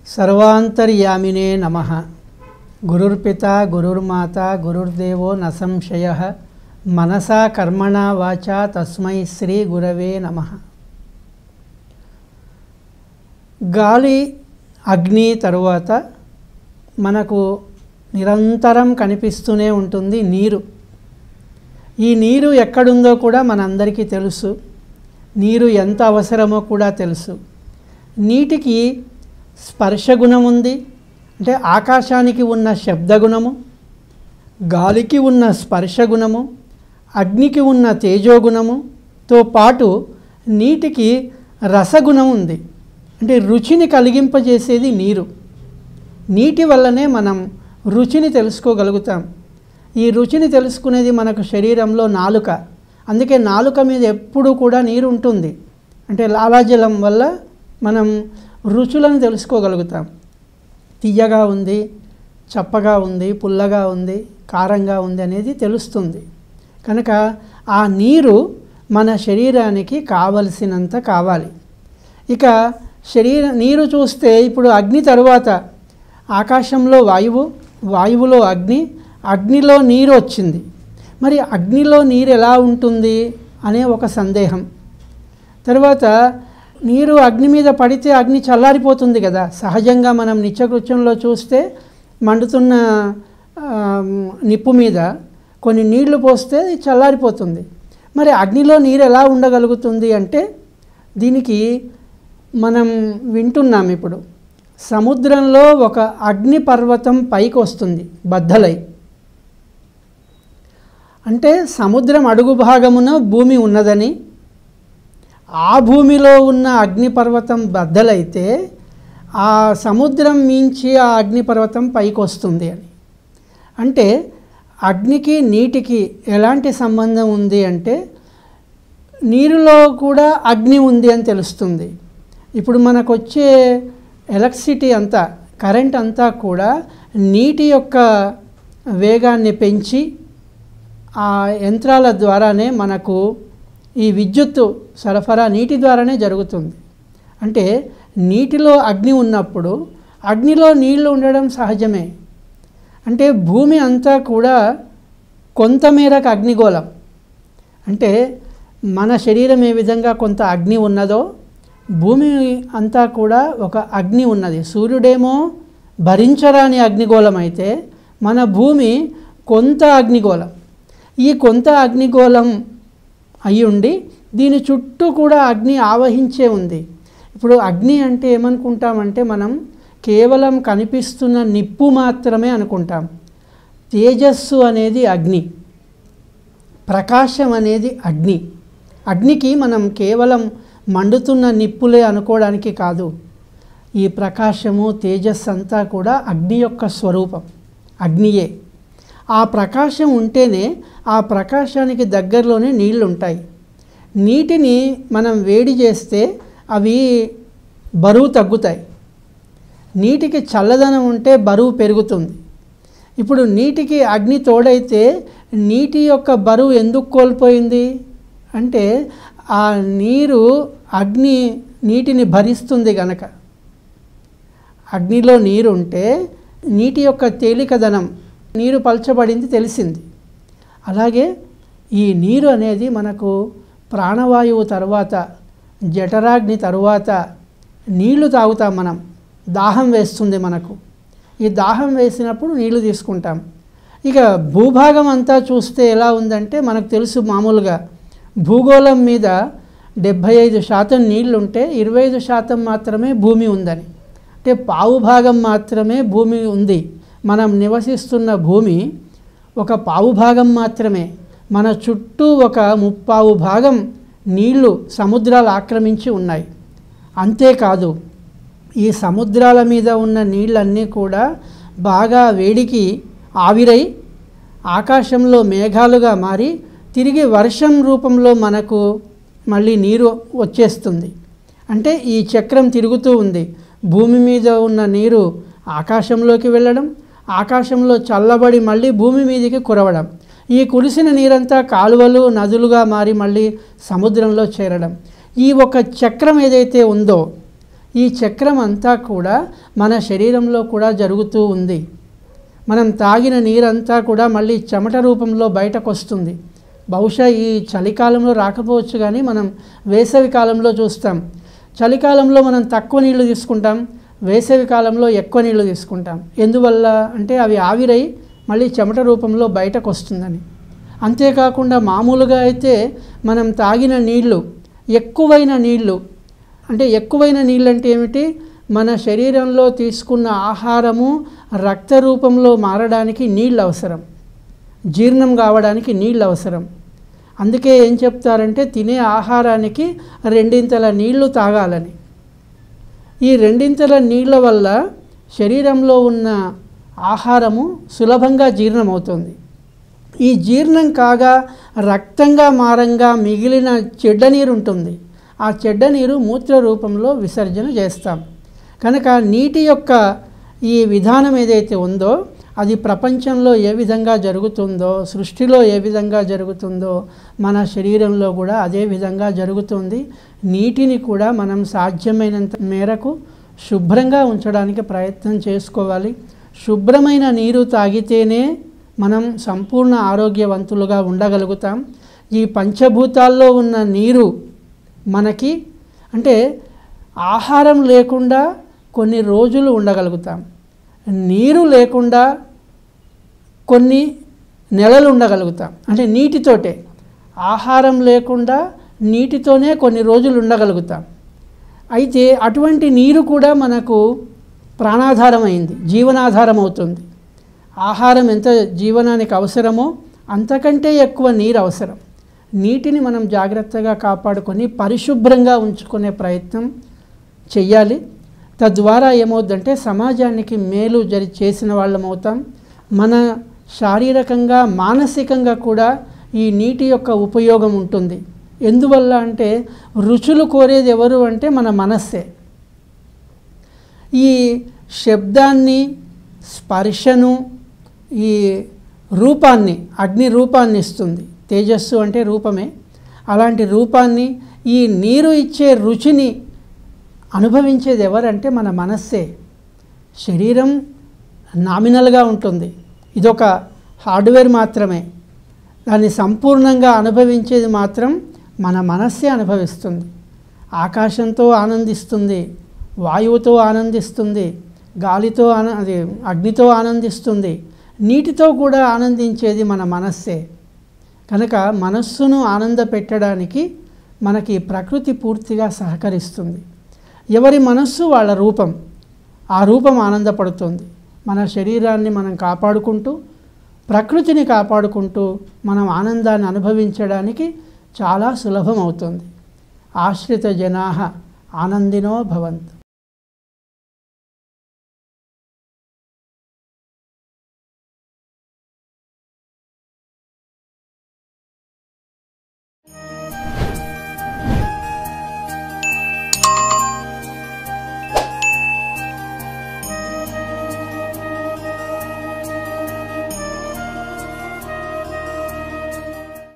सर्वांतर्यामिने नमः। गुरुर्पिता गुरुर्माता गुरुर्देवो न संशयः। मनसा कर्मणा वाचा तस्मै श्री गुरवे नमः। గాలి అగ్ని తరువాత మనకు నిరంతరం కనిపిస్తూనే ఉంటుంది నీరు. ఈ నీరు ఎక్కడుందో కూడా మనందరికీ తెలుసు. నీరు ఎంత అవసరమో కూడా తెలుసు. నీటికి స్పర్శ గుణం ఉంది, అంటే ఆకాశానికి ఉన్న శబ్ద గుణము, గాలికి ఉన్న స్పర్శ గుణము, అగ్నికి ఉన్న తేజోగుణముతో పాటు నీటికి రసగుణం ఉంది, అంటే రుచిని కలిగింపజేసేది నీరు. నీటి వల్లనే మనం రుచిని తెలుసుకోగలుగుతాం. ఈ రుచిని తెలుసుకునేది మనకు శరీరంలో నాలుక. అందుకే నాలుక మీద ఎప్పుడూ కూడా నీరు ఉంటుంది. అంటే లాలాజలం వల్ల మనం రుచులను తెలుసుకోగలుగుతాం. తియ్యగా ఉంది, చప్పగా ఉంది, పుల్లగా ఉంది, కారంగా ఉంది అనేది తెలుస్తుంది. కనుక ఆ నీరు మన శరీరానికి కావలసినంత కావాలి. ఇక నీరు చూస్తే ఇప్పుడు అగ్ని తరువాత ఆకాశంలో వాయువు, వాయువులో అగ్ని, అగ్నిలో నీరు వచ్చింది. మరి అగ్నిలో నీరు ఎలా ఉంటుంది అనే ఒక సందేహం. తర్వాత నీరు అగ్ని మీద పడితే అగ్ని చల్లారిపోతుంది కదా. సహజంగా మనం నిత్యకృత్యంలో చూస్తే మండుతున్న నిప్పు మీద కొన్ని నీళ్లు పోస్తే చల్లారిపోతుంది. మరి అగ్నిలో నీరు ఎలా ఉండగలుగుతుంది అంటే దీనికి మనం వింటున్నాం. ఇప్పుడు సముద్రంలో ఒక అగ్ని పర్వతం పైకి వస్తుంది బద్దలై. అంటే సముద్రం అడుగు భాగమున భూమి ఉన్నదని, ఆ భూమిలో ఉన్న అగ్నిపర్వతం బద్దలైతే ఆ సముద్రం మించి ఆ అగ్నిపర్వతం పైకి వస్తుంది అని. అంటే అగ్నికి నీటికి ఎలాంటి సంబంధం ఉంది అంటే నీరులో కూడా అగ్ని ఉంది అని తెలుస్తుంది. ఇప్పుడు మనకు వచ్చే ఎలక్ట్రిసిటీ అంతా, కరెంట్ అంతా కూడా నీటి యొక్క వేగాన్ని పెంచి ఆ యంత్రాల ద్వారానే మనకు ఈ విద్యుత్తు సరఫరా నీటి ద్వారానే జరుగుతుంది. అంటే నీటిలో అగ్ని ఉన్నప్పుడు అగ్నిలో నీళ్లు ఉండడం సహజమే. అంటే భూమి అంతా కూడా కొంతమేరకు అగ్నిగోళం. అంటే మన శరీరం ఏ విధంగా కొంత అగ్ని ఉన్నదో భూమి అంతా కూడా ఒక అగ్ని ఉన్నది. సూర్యుడేమో భరించరాని అగ్నిగోళం అయితే మన భూమి కొంత అగ్నిగోళం. ఈ కొంత అగ్నిగోళం అయ్యుండి దీని చుట్టూ కూడా అగ్ని ఆవహించే ఉంది. ఇప్పుడు అగ్ని అంటే ఏమనుకుంటామంటే మనం కేవలం కనిపిస్తున్న నిప్పు మాత్రమే అనుకుంటాం. తేజస్సు అనేది అగ్ని, ప్రకాశం అనేది అగ్ని. అగ్నికి మనం కేవలం మండుతున్న నిప్పులే అనుకోవడానికి కాదు. ఈ ప్రకాశము తేజస్సు అంతా కూడా అగ్ని యొక్క స్వరూపం, అగ్నియే. ఆ ప్రకాశం ఉంటేనే ఆ ప్రకాశానికి దగ్గరలోనే నీళ్ళు ఉంటాయి. నీటిని మనం వేడి చేస్తే అవి బరువు తగ్గుతాయి. నీటికి చల్లదనం ఉంటే బరువు పెరుగుతుంది. ఇప్పుడు నీటికి అగ్ని తోడైతే నీటి యొక్క బరువు ఎందుకు కోల్పోయింది అంటే ఆ నీరు అగ్ని నీటిని భరిస్తుంది గనక. అగ్నిలో నీరు ఉంటే నీటి యొక్క తేలికదనం, నీరు పల్చబడింది తెలిసింది. అలాగే ఈ నీరు అనేది మనకు ప్రాణవాయువు తరువాత, జఠరాగ్ని తరువాత నీళ్లు తాగుతాం మనం. దాహం వేస్తుంది మనకు. ఈ దాహం వేసినప్పుడు నీళ్లు తీసుకుంటాం. ఇక భూభాగం అంతా చూస్తే ఎలా ఉందంటే మనకు తెలుసు, మామూలుగా భూగోళం మీద 75% నీళ్లుంటే 25% మాత్రమే భూమి ఉందని. అంటే పావు భాగం మాత్రమే భూమి ఉంది. మనం నివసిస్తున్న భూమి ఒక పావు భాగం మాత్రమే. మన చుట్టూ ఒక 30 భాగం నీళ్లు సముద్రాలు ఆక్రమించి ఉన్నాయి. అంతేకాదు ఈ సముద్రాల మీద ఉన్న నీళ్ళన్నీ కూడా బాగా వేడికి ఆవిరై ఆకాశంలో మేఘాలుగా మారి తిరిగి వర్షం రూపంలో మనకు మళ్ళీ నీరు వచ్చేస్తుంది. అంటే ఈ చక్రం తిరుగుతూ ఉంది. భూమి మీద ఉన్న నీరు ఆకాశంలోకి వెళ్ళడం, ఆకాశంలో చల్లబడి మళ్ళీ భూమి మీదకి కురవడం, ఈ కురిసిన నీరంతా కాలువలు నదులుగా మారి మళ్ళీ సముద్రంలో చేరడం. ఈ ఒక చక్రం ఏదైతే ఉందో ఈ చక్రం అంతా కూడా మన శరీరంలో కూడా జరుగుతూ ఉంది. మనం తాగిన నీరంతా కూడా మళ్ళీ చెమట రూపంలో బయటకు వస్తుంది. బహుశా ఈ చలికాలంలో రాకపోవచ్చు, కానీ మనం వేసవి కాలంలో చూస్తాం. చలికాలంలో మనం తక్కువ నీళ్లు తీసుకుంటాం, వేసవి కాలంలో ఎక్కువ నీళ్లు తీసుకుంటాం. ఎందువల్ల అంటే అవి ఆవిరై మళ్ళీ చెమట రూపంలో బయటకు వస్తుందని. అంతేకాకుండా మామూలుగా అయితే మనం తాగిన నీళ్లు ఎక్కువైన నీళ్లు అంటే ఎక్కువైన నీళ్ళు అంటే ఏమిటి, మన శరీరంలో తీసుకున్న ఆహారము రక్త రూపంలో మారడానికి నీళ్ళు అవసరం, జీర్ణం కావడానికి నీళ్ళు అవసరం. అందుకే ఏం చెప్తారంటే తినే ఆహారానికి 2 నీళ్లు తాగాలని. ఈ 2 నీళ్ళ వల్ల శరీరంలో ఉన్న ఆహారము సులభంగా జీర్ణమవుతుంది. ఈ జీర్ణం కాగా రక్తంగా మారంగా మిగిలిన చెడ్డ నీరు ఉంటుంది. ఆ చెడ్డ నీరు మూత్ర రూపంలో విసర్జన చేస్తాం. కనుక నీటి యొక్క ఈ విధానం ఏదైతే ఉందో అది ప్రపంచంలో ఏ విధంగా జరుగుతుందో, సృష్టిలో ఏ విధంగా జరుగుతుందో మన శరీరంలో కూడా అదే విధంగా జరుగుతుంది. నీటిని కూడా మనం సాధ్యమైనంత మేరకు శుభ్రంగా ఉంచడానికి ప్రయత్నం చేసుకోవాలి. శుభ్రమైన నీరు తాగితేనే మనం సంపూర్ణ ఆరోగ్యవంతులుగా ఉండగలుగుతాం. ఈ పంచభూతాల్లో ఉన్న నీరు మనకి అంటే ఆహారం లేకుండా కొన్ని రోజులు ఉండగలుగుతాం, నీరు లేకుండా కొన్ని నెలలు ఉండగలుగుతాం. అంటే నీటితోటే, ఆహారం లేకుండా నీటితోనే కొన్ని రోజులు ఉండగలుగుతాం. అయితే అటువంటి నీరు కూడా మనకు ప్రాణాధారం అయింది, జీవనాధారం అవుతుంది. ఆహారం ఎంత జీవనానికి అవసరమో అంతకంటే ఎక్కువ నీరు అవసరం. నీటిని మనం జాగ్రత్తగా కాపాడుకొని పరిశుభ్రంగా ఉంచుకునే ప్రయత్నం చెయ్యాలి. తద్వారా ఏమవుద్దంటే సమాజానికి మేలు చేసిన వాళ్ళం అవుతాం. మన శారీరకంగా మానసికంగా కూడా ఈ నీటి యొక్క ఉపయోగం ఉంటుంది. ఎందువల్ల అంటే రుచులు కోరేది ఎవరు అంటే మన మనస్సే. ఈ శబ్దాన్ని, స్పర్శను, ఈ రూపాన్ని, అగ్ని రూపాన్ని ఇస్తుంది. తేజస్సు అంటే రూపమే. అలాంటి రూపాన్ని, ఈ నీరు ఇచ్చే రుచిని అనుభవించేది ఎవరంటే మన మనస్సే. శరీరం నామినల్గా ఉంటుంది, ఇదొక హార్డ్వేర్ మాత్రమే. దాన్ని సంపూర్ణంగా అనుభవించేది మాత్రం మన మనస్సే అనుభవిస్తుంది. ఆకాశంతో ఆనందిస్తుంది, వాయువుతో ఆనందిస్తుంది, గాలితో అది అగ్నితో ఆనందిస్తుంది, నీటితో కూడా ఆనందించేది మన మనస్సే. కనుక మనస్సును ఆనంద పెట్టడానికి మనకి ప్రకృతి పూర్తిగా సహకరిస్తుంది. ఎవరి మనస్సు వాళ్ళ రూపం, ఆ రూపం ఆనందపడుతుంది. మన శరీరాన్ని మనం కాపాడుకుంటూ, ప్రకృతిని కాపాడుకుంటూ మనం ఆనందాన్ని అనుభవించడానికి చాలా సులభం అవుతుంది. ఆశ్రిత జనాః ఆనందినో భవంతు.